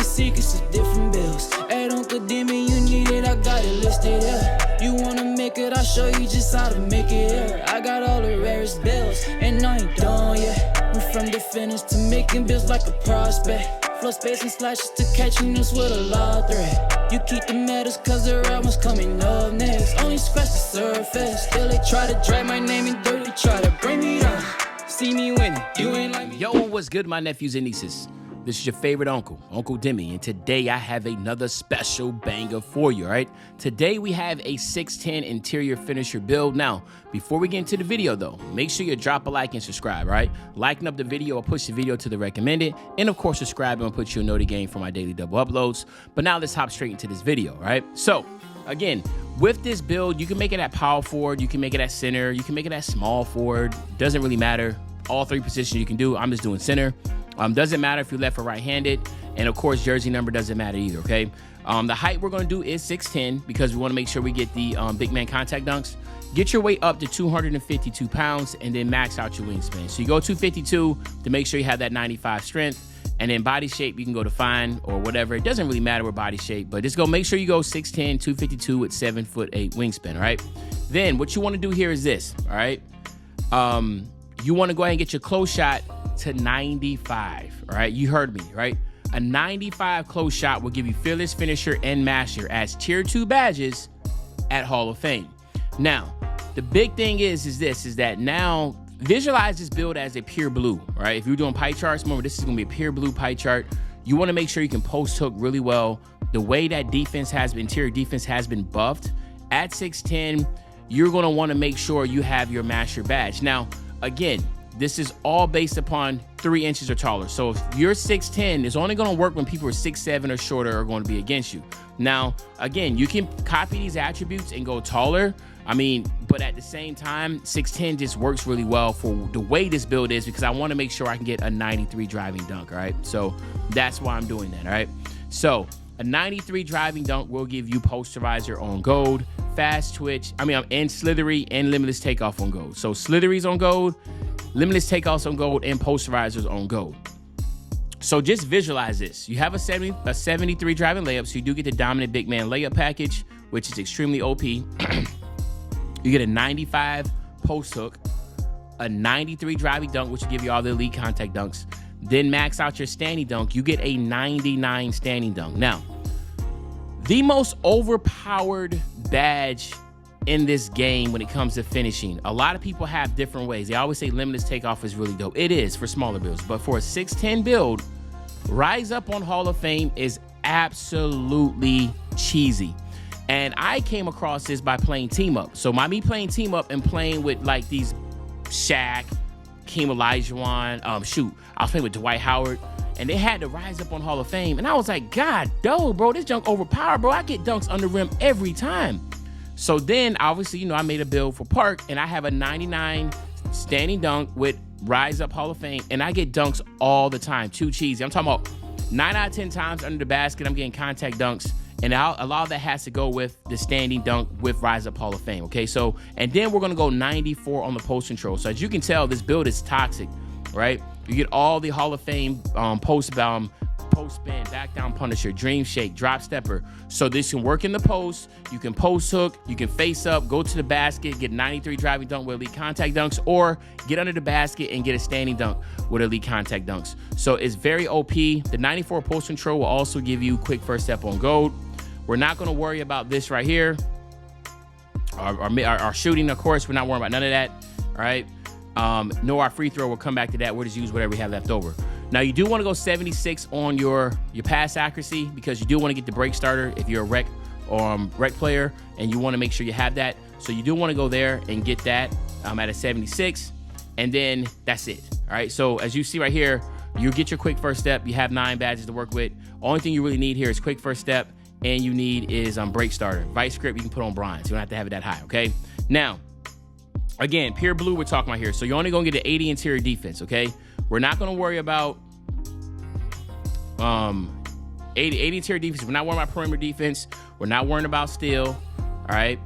secrets of different bills. Hey, don't condemn me, you need it, I got it listed here. You wanna make it, I'll show you just how to make it here. I got all the rarest bills, and I ain't done yet. Went from the finish to making bills like a prospect. Flow space and slashes to catching us with a law threat. You keep the medals cause the right one's coming up next. Only scratch the surface. Still they try to drag my name in dirt, they try to bring me down. See me winning, you ain't like me. Yo, what's good, my nephews and nieces? This is your favorite uncle, Uncle Demi, and today I have another special banger for you, all right? Today we have a 610 interior finisher build. Now, before we get into the video though, make sure you drop a like and subscribe, all right? Liking up the video will push the video to the recommended, and of course subscribing will put you a notification for my daily double uploads. But now let's hop straight into this video, all right? So, again, with this build, you can make it at power forward, you can make it at center, you can make it at small forward, doesn't really matter. All three positions you can do. I'm just doing center. Doesn't matter if you're left or right-handed, and of course jersey number doesn't matter either, okay? The height we're gonna do is 6'10" because we wanna make sure we get the big man contact dunks. Get your weight up to 252 pounds and then max out your wingspan. So you go 252 to make sure you have that 95 strength, and then body shape you can go to fine or whatever. It doesn't really matter with body shape, but just go make sure you go 6'10", 252 with 7'8" wingspan, all right? Then what you wanna do here is this, all right? You wanna go ahead and get your close shot to 95, all right? You heard me, right? A 95 close shot will give you Fearless Finisher and Master as tier 2 badges at Hall of Fame. Now, the big thing is that now visualize this build as a pure blue, right? If you're doing pie charts, remember this is gonna be a pure blue pie chart. You wanna make sure you can post hook really well. The way that interior defense has been buffed at 6'10", you're gonna wanna make sure you have your Master badge. Now, again, this is all based upon 3 inches or taller. So if you're 6'10", it's only gonna work when people are 6'7" or shorter are gonna be against you. Now, again, you can copy these attributes and go taller. But at the same time, 6'10" just works really well for the way this build is because I wanna make sure I can get a 93 driving dunk, all right? So that's why I'm doing that, all right? So a 93 driving dunk will give you posterizer on gold, fast twitch, and slithery and limitless takeoff on gold. So slithery's on gold, limitless takeoffs on gold, and posterizers on gold. So just visualize this. You have a 73 driving layup, so you do get the dominant big man layup package, which is extremely OP. You get a 95 post hook, a 93 driving dunk, which will give you all the elite contact dunks. Then max out your standing dunk, you get a 99 standing dunk. Now, the most overpowered badge in this game when it comes to finishing. A lot of people have different ways. They always say limitless takeoff is really dope. It is for smaller builds, but for a 6'10" build, Rise Up on Hall of Fame is absolutely cheesy. And I came across this by playing team up. So me playing team up and playing with like these Shaq, Hakeem Olajuwon, I was playing with Dwight Howard, and they had to Rise Up on Hall of Fame. And I was like, God, dope, bro, this junk overpowered, bro. I get dunks under rim every time. So then, obviously, I made a build for Park, and I have a 99 standing dunk with Rise Up Hall of Fame, and I get dunks all the time. Too cheesy. I'm talking about 9 out of 10 times under the basket, I'm getting contact dunks, and a lot of that has to go with the standing dunk with Rise Up Hall of Fame, okay? So, and then we're going to go 94 on the post control. So, as you can tell, this build is toxic, right? You get all the Hall of Fame post spin, back down punisher, dream shake, drop stepper. So this can work in the post, you can post hook, you can face up, go to the basket, get 93 driving dunk with elite contact dunks, or get under the basket and get a standing dunk with elite contact dunks. So it's very OP. The 94 post control will also give you quick first step on gold. We're not gonna worry about this right here. Our shooting, of course, we're not worrying about none of that, all right? Nor our free throw, we'll come back to that. We'll just use whatever we have left over. Now, you do want to go 76 on your pass accuracy because you do want to get the break starter if you're a rec player, and you want to make sure you have that. So you do want to go there and get that at a 76, and then that's it. All right, so as you see right here, you get your quick first step. You have 9 badges to work with. Only thing you really need here is quick first step, and you need is break starter. Vice grip you can put on bronze. You don't have to have it that high, okay? Now, again, pure blue we're talking about here. So you're only going to get an 80 interior defense, okay? We're not going to worry about 80 interior defense. We're not worrying about perimeter defense. We're not worrying about steal, all right?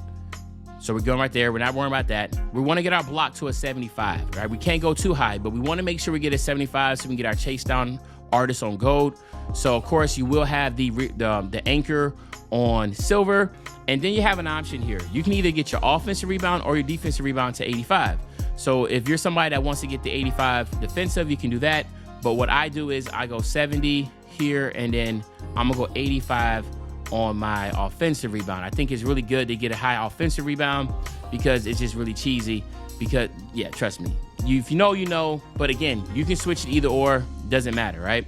So we're going right there. We're not worrying about that. We want to get our block to a 75, right? We can't go too high, but we want to make sure we get a 75 so we can get our chase down artist on gold. So of course you will have the anchor on silver, and then you have an option here. You can either get your offensive rebound or your defensive rebound to 85. So if you're somebody that wants to get the 85 defensive, you can do that. But what I do is I go 70 here, and then I'm gonna go 85 on my offensive rebound. I think it's really good to get a high offensive rebound because it's just really cheesy. Because yeah, trust me, if you know, you know. But again, you can switch it either or, doesn't matter, right?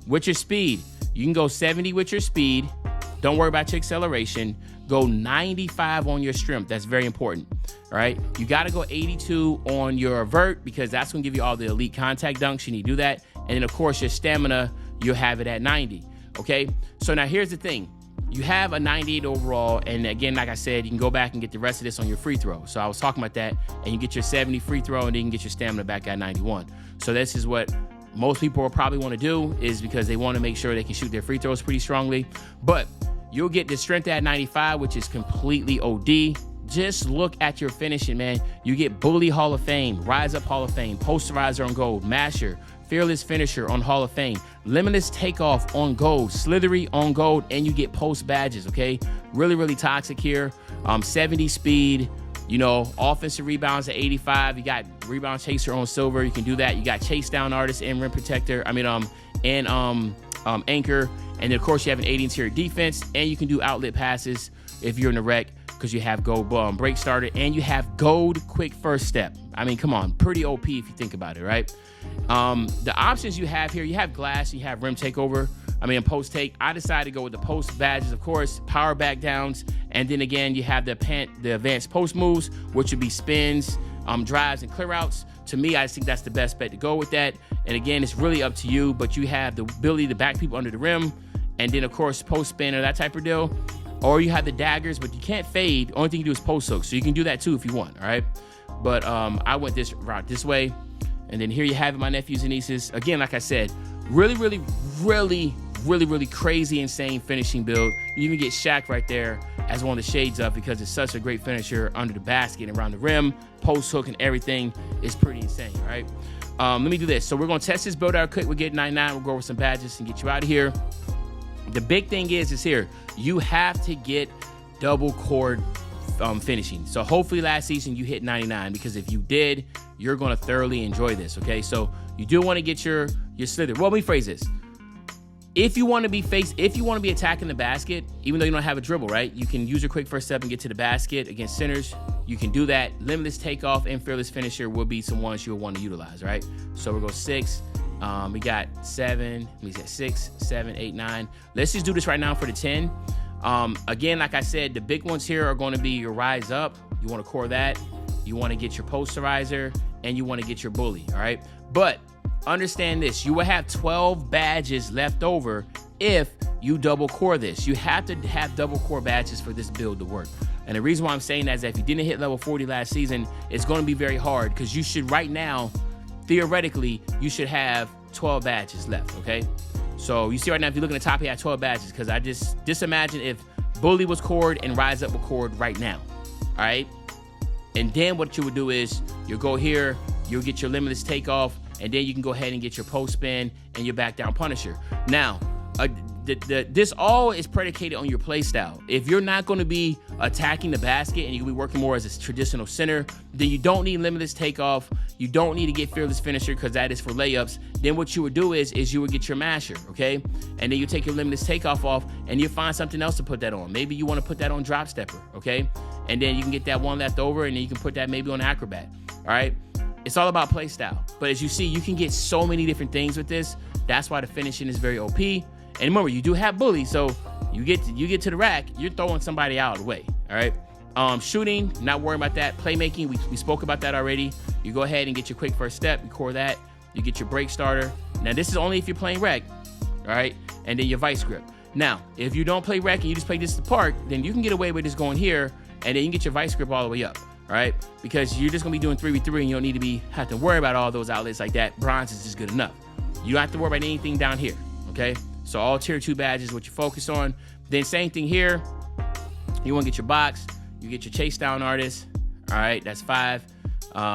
With your speed, you can go 70 with your speed. Don't worry about your acceleration. Go 95 on your strength. That's very important. All right. You got to go 82 on your vert because that's going to give you all the elite contact dunks. You need to do that. And then, of course, your stamina, you'll have it at 90. Okay. So now here's the thing. You have a 98 overall. And again, like I said, you can go back and get the rest of this on your free throw. So I was talking about that. And you get your 70 free throw, and then you can get your stamina back at 91. So this is what most people will probably want to do, is because they want to make sure they can shoot their free throws pretty strongly. But you'll get the strength at 95, which is completely OD. Just look at your finishing, man. You get Bully Hall of Fame, Rise Up Hall of Fame, Posterizer on gold, Masher, Fearless Finisher on Hall of Fame, Limitless Takeoff on gold, Slithery on gold, and you get post badges, okay? Really, really toxic here. 70 speed, you know, offensive rebounds at 85. You got Rebound Chaser on silver. You can do that. You got Chase Down Artist and Rim Protector. Anchor. And then, of course, you have an 80 interior defense, and you can do outlet passes if you're in the rec because you have gold break starter, and you have gold quick first step. I mean, come on, pretty OP if you think about it, right? The options you have here, you have glass, you have rim takeover. Post take. I decided to go with the post badges, of course, power back downs, and then again, you have the advanced post moves, which would be spins, drives, and clear outs. To me, I think that's the best bet to go with that. And again, it's really up to you, but you have the ability to back people under the rim, and then of course post spin or that type of deal. Or you have the daggers, but you can't fade. Only thing you do is post hook, so you can do that too if you want. All right, but I went this route this way, and then here you have it, my nephews and nieces. Again, like I said, really crazy, insane finishing build. You even get Shaq right there as one of the shades of, because it's such a great finisher under the basket and around the rim, post hook and everything is pretty insane, right? Let me do this. So we're gonna test this build out quick. We'll get 99. We'll go over some badges and get you out of here. The big thing is here, you have to get double cord finishing. So hopefully last season you hit 99, because if you did, you're gonna thoroughly enjoy this, okay? So you do wanna get your slither. Well, let me phrase this. If you want to be attacking the basket, even though you don't have a dribble, right? You can use your quick first step and get to the basket against centers. You can do that. Limitless Takeoff and Fearless Finisher will be some ones you'll want to utilize, right? So we'll go 6. We got 7. We got 6, 7, 8, 9. Let's just do this right now for the 10. Again, like I said, the big ones here are going to be your Rise Up. You want to core that. You want to get your Posterizer, and you want to get your Bully, all right? But understand this, you will have 12 badges left over if you double core this. You have to have double core badges for this build to work. And the reason why I'm saying that is that if you didn't hit level 40 last season, it's going to be very hard, because you should right now, theoretically, you should have 12 badges left, okay? So you see right now, if you look at the top, you have 12 badges, because I just imagine if Bully was cored and Rise Up was cored right now, all right? And then what you would do is you'll go here, you'll get your Limitless Takeoff, and then you can go ahead and get your post spin and your back down Punisher. Now, this all is predicated on your play style. If you're not going to be attacking the basket and you'll be working more as a traditional center, then you don't need Limitless Takeoff. You don't need to get Fearless Finisher, because that is for layups. Then what you would do is you would get your Masher, okay? And then you take your Limitless Takeoff off, and you find something else to put that on. Maybe you want to put that on Drop Stepper, okay? And then you can get that one left over, and then you can put that maybe on Acrobat, all right? It's all about play style. But as you see, you can get so many different things with this. That's why the finishing is very OP. And remember, you do have Bully, so you get to the rack, you're throwing somebody out of the way, all right? Shooting, not worrying about that. Playmaking, we spoke about that already. You go ahead and get your quick first step, you core that, you get your break starter. Now, this is only if you're playing rec, all right? And then your vice grip. Now, if you don't play rec and you just play this at the park, then you can get away with just going here, and then you can get your vice grip all the way up. All right, because you're just gonna be doing 3v3, and you don't need to have to worry about all those outlets like that. Bronze is just good enough. You don't have to worry about anything down here, okay? So all tier 2 badges, what you focus on. Then same thing here. You wanna get your box, you get your Chase Down Artist. All right, that's 5.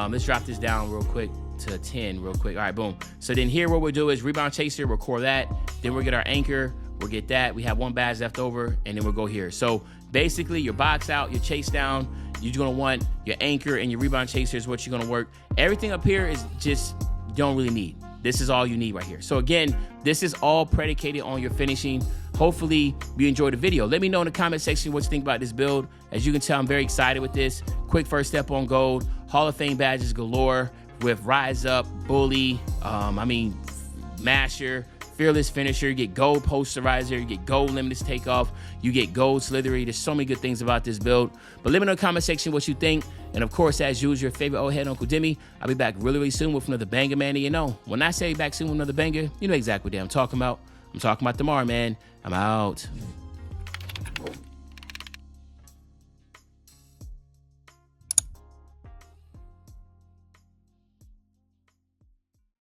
Let's drop this down real quick. to 10 real quick. All right, boom. So then here what we'll do is rebound chaser, we'll core that. Then we'll get our anchor, we'll get that. We have one badge left over, and then we'll go here. So basically your box out, your chase down, you're gonna want your anchor and your rebound chaser is what you're gonna work. Everything up here is just, you don't really need. This is all you need right here. So again, this is all predicated on your finishing. Hopefully you enjoyed the video. Let me know in the comment section what you think about this build. As you can tell, I'm very excited with this. Quick first step on gold. Hall of Fame badges galore with Rise Up, Bully, Masher, Fearless Finisher. You get gold Posterizer, you get gold Limitless Takeoff, you get gold Slithery. There's so many good things about this build. But let me know in the comment section what you think. And of course, as usual, your favorite old head, Uncle Demi. I'll be back really, really soon with another banger, man. And you know, when I say back soon with another banger, you know exactly what I'm talking about. I'm talking about tomorrow, man. I'm out.